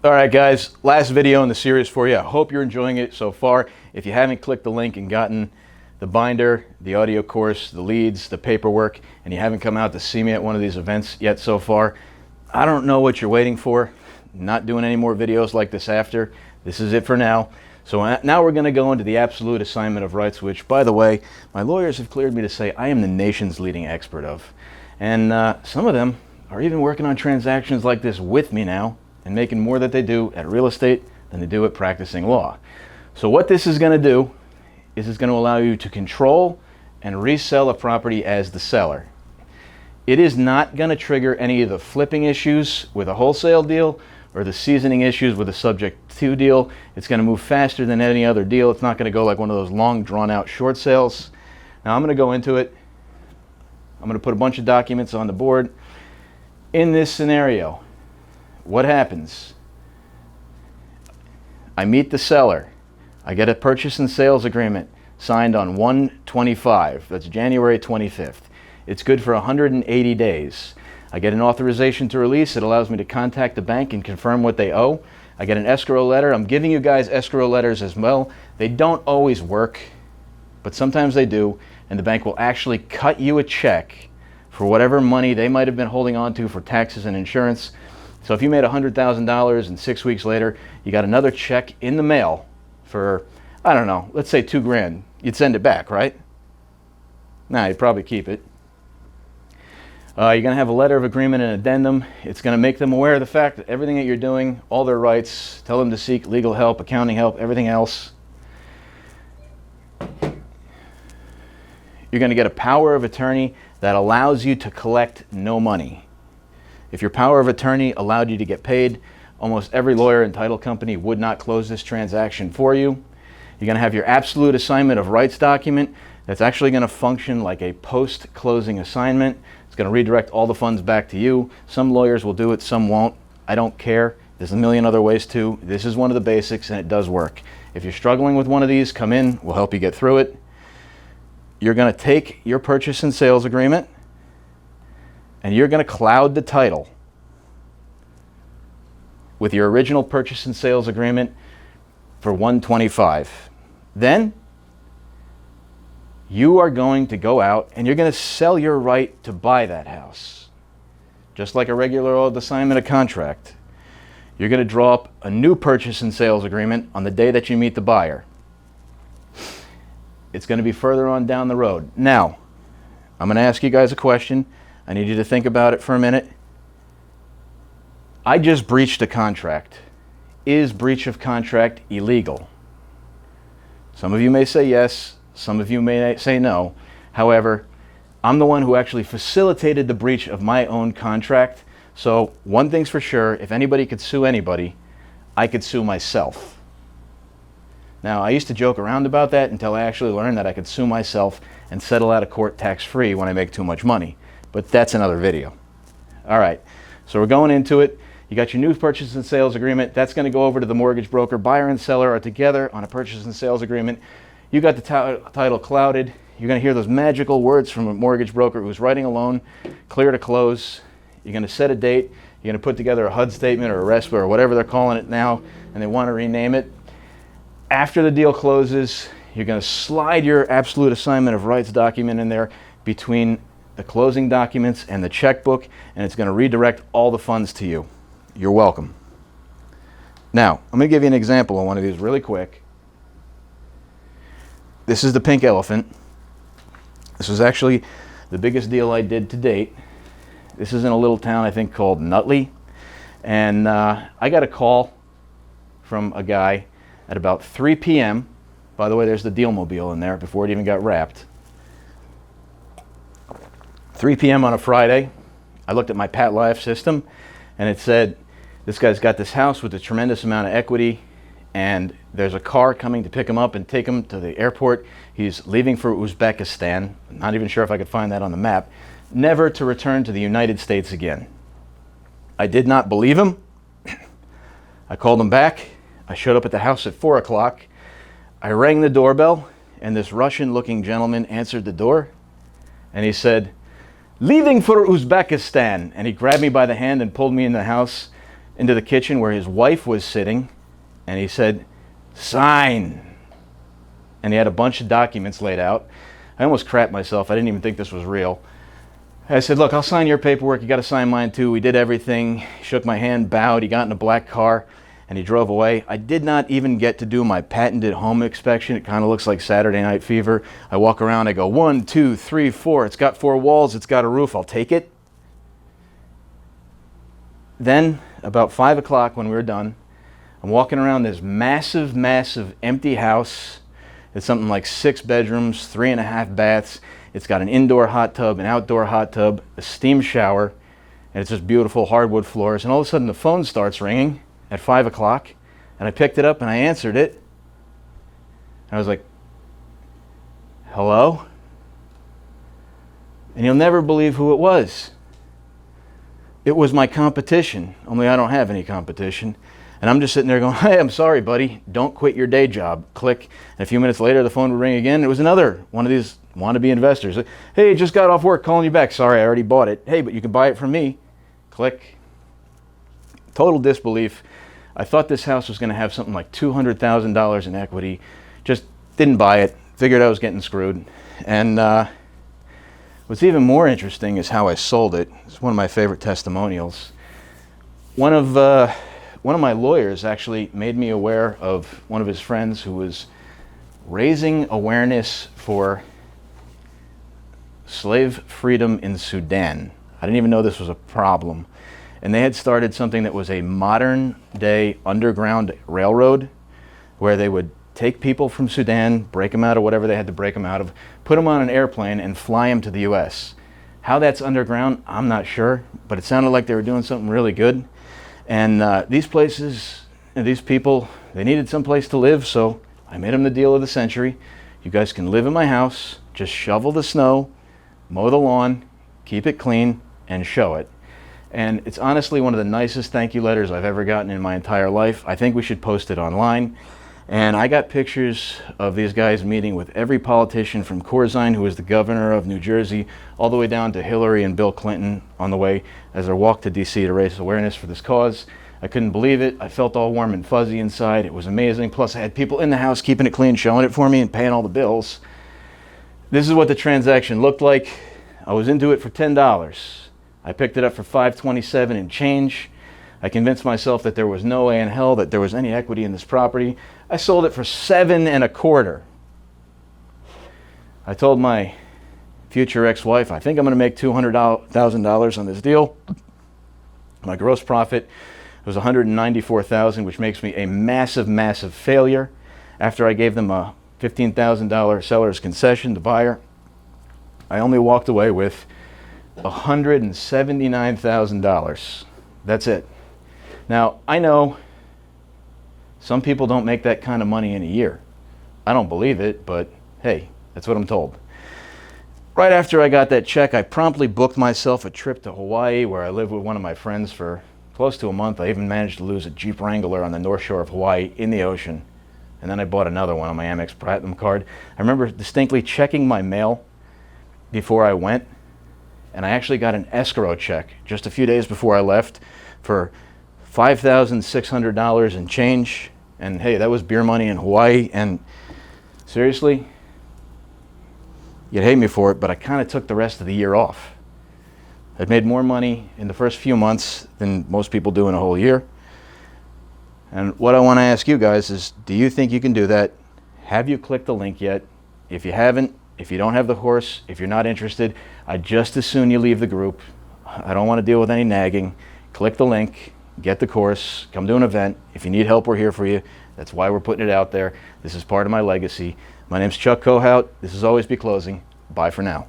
All right, guys, last video in the series for you. I hope you're enjoying it so far. If you haven't clicked the link and gotten the binder, the audio course, the leads, the paperwork, and you haven't come out to see me at one of these events yet so far, I don't know what you're waiting for. Not doing any more videos like this after. This is it for now. So now we're going to go into the absolute assignment of rights, which, by the way, my lawyers have cleared me to say I am the nation's leading expert of. And some of them are even working on transactions like this with me now and making more that they do at real estate than they do at practicing law. So what this is going to do is it's going to allow you to control and resell a property as the seller. It is not going to trigger any of the flipping issues with a wholesale deal or the seasoning issues with a subject to deal. It's going to move faster than any other deal. It's not going to go like one of those long drawn out short sales. Now I'm going to go into it. I'm going to put a bunch of documents on the board. In this scenario, what happens? I meet the seller. I get a purchase and sales agreement signed on 1/25. That's January 25th. It's good for 180 days. I get an authorization to release. It allows me to contact the bank and confirm what they owe. I get an escrow letter. I'm giving you guys escrow letters as well. They don't always work, but sometimes they do, and the bank will actually cut you a check for whatever money they might have been holding on to for taxes and insurance. So if you made $100,000 and 6 weeks later, you got another check in the mail for, I don't know, let's say $2,000. You'd send it back, right? Nah, you'd probably keep it. You're going to have a letter of agreement and addendum. It's going to make them aware of the fact that everything that you're doing, all their rights, tell them to seek legal help, accounting help, everything else. You're going to get a power of attorney that allows you to collect no money. If your power of attorney allowed you to get paid, almost every lawyer and title company would not close this transaction for you. You're going to have your absolute assignment of rights document that's actually going to function like a post-closing assignment. It's going to redirect all the funds back to you. Some lawyers will do it, some won't. I don't care. There's a million other ways too. This is one of the basics and it does work. If you're struggling with one of these, come in. We'll help you get through it. You're going to take your purchase and sales agreement and you're going to cloud the title with your original purchase and sales agreement for 125. Then you are going to go out and you're going to sell your right to buy that house. Just like a regular old assignment of contract. You're going to draw up a new purchase and sales agreement on the day that you meet the buyer. It's going to be further on down the road. Now, I'm going to ask you guys a question. I need you to think about it for a minute. I just breached a contract. Is breach of contract illegal? Some of you may say yes, some of you may say no. However, I'm the one who actually facilitated the breach of my own contract. So one thing's for sure, if anybody could sue anybody, I could sue myself. Now, I used to joke around about that until I actually learned that I could sue myself and settle out of court tax-free when I make too much money. But that's another video. All right, so we're going into it. You got your new purchase and sales agreement. That's going to go over to the mortgage broker. Buyer and seller are together on a purchase and sales agreement. You got the title clouded. You're going to hear those magical words from a mortgage broker who's writing a loan, clear to close. You're going to set a date. You're going to put together a HUD statement or a RESPA or whatever they're calling it now, and they want to rename it. After the deal closes, you're going to slide your absolute assignment of rights document in there between the closing documents and the checkbook, and it's going to redirect all the funds to you. You're welcome. Now, I'm going to give you an example of one of these really quick. This is the pink elephant. This was actually the biggest deal I did to date. This is in a little town I think called Nutley, and I got a call from a guy at about 3 p.m. By the way, there's the Dealmobile in there before it even got wrapped. 3 p.m. on a Friday, I looked at my Pat Live system and it said, this guy's got this house with a tremendous amount of equity and there's a car coming to pick him up and take him to the airport. He's leaving for Uzbekistan. I'm not even sure if I could find that on the map. Never to return to the United States again. I did not believe him. I called him back. I showed up at the house at 4 o'clock. I rang the doorbell and this Russian-looking gentleman answered the door and he said, "Leaving for Uzbekistan." And he grabbed me by the hand and pulled me in the house. into the kitchen where his wife was sitting, and he said, "Sign." And he had a bunch of documents laid out. I almost crapped myself. I didn't even think this was real. I said, "Look, I'll sign your paperwork. You got to sign mine too." We did everything. He shook my hand, bowed. He got in a black car, and he drove away. I did not even get to do my patented home inspection. It kind of looks like Saturday Night Fever. I walk around. I go, 1, 2, 3, 4. It's got 4 walls. It's got a roof. I'll take it. Then, about 5 o'clock when we were done, I'm walking around this massive, massive empty house. It's something like 6 bedrooms, 3.5 baths. It's got an indoor hot tub, an outdoor hot tub, a steam shower, and it's just beautiful hardwood floors. And all of a sudden the phone starts ringing at 5 o'clock, and I picked it up and I answered it. And I was like, "Hello?" And you'll never believe who it was. It was my competition, only I don't have any competition. And I'm just sitting there going, "Hey, I'm sorry, buddy. Don't quit your day job." Click. And a few minutes later, the phone would ring again. It was another one of these wannabe investors. "Hey, just got off work, calling you back. Sorry, I already bought it. Hey, but you can buy it from me." Click. Total disbelief. I thought this house was going to have something like $200,000 in equity. Just didn't buy it. Figured I was getting screwed. And what's even more interesting is how I sold it. It's one of my favorite testimonials. One of my lawyers actually made me aware of one of his friends who was raising awareness for slave freedom in Sudan. I didn't even know this was a problem. And they had started something that was a modern day underground railroad where they would take people from Sudan, break them out of whatever they had to break them out of, put them on an airplane and fly them to the US. How that's underground, I'm not sure, but it sounded like they were doing something really good. And these places, these people, they needed some place to live, so I made them the deal of the century. You guys can live in my house, just shovel the snow, mow the lawn, keep it clean, and show it. And it's honestly one of the nicest thank you letters I've ever gotten in my entire life. I think we should post it online. And I got pictures of these guys meeting with every politician from Corzine, who was the governor of New Jersey, all the way down to Hillary and Bill Clinton on the way as they walked to DC to raise awareness for this cause. I couldn't believe it. I felt all warm and fuzzy inside. It was amazing. Plus I had people in the house keeping it clean, showing it for me and paying all the bills. This is what the transaction looked like. I was into it for $10. I picked it up for $527 and change. I convinced myself that there was no way in hell that there was any equity in this property. I sold it for $7.25. I told my future ex-wife, I think I'm going to make $200,000 on this deal. My gross profit was $194,000, which makes me a massive, massive failure. After I gave them a $15,000 seller's concession to buyer, I only walked away with $179,000. That's it. Now, I know some people don't make that kind of money in a year. I don't believe it, but hey, that's what I'm told. Right after I got that check, I promptly booked myself a trip to Hawaii, where I lived with one of my friends for close to a month. I even managed to lose a Jeep Wrangler on the North Shore of Hawaii in the ocean. And then I bought another one on my Amex Platinum card. I remember distinctly checking my mail before I went, and I actually got an escrow check just a few days before I left for $5,600 and change. And hey, that was beer money in Hawaii. And seriously, you'd hate me for it, but I kind of took the rest of the year off. I'd made more money in the first few months than most people do in a whole year. And what I want to ask you guys is, do you think you can do that? Have you clicked the link yet? If you haven't, if you don't have the horse, if you're not interested, I'd just as soon you leave the group. I don't want to deal with any nagging. Click the link, get the course, come to an event. If you need help, we're here for you. That's why we're putting it out there. This is part of my legacy. My name's Chuck Kohout. This is Always Be Closing. Bye for now.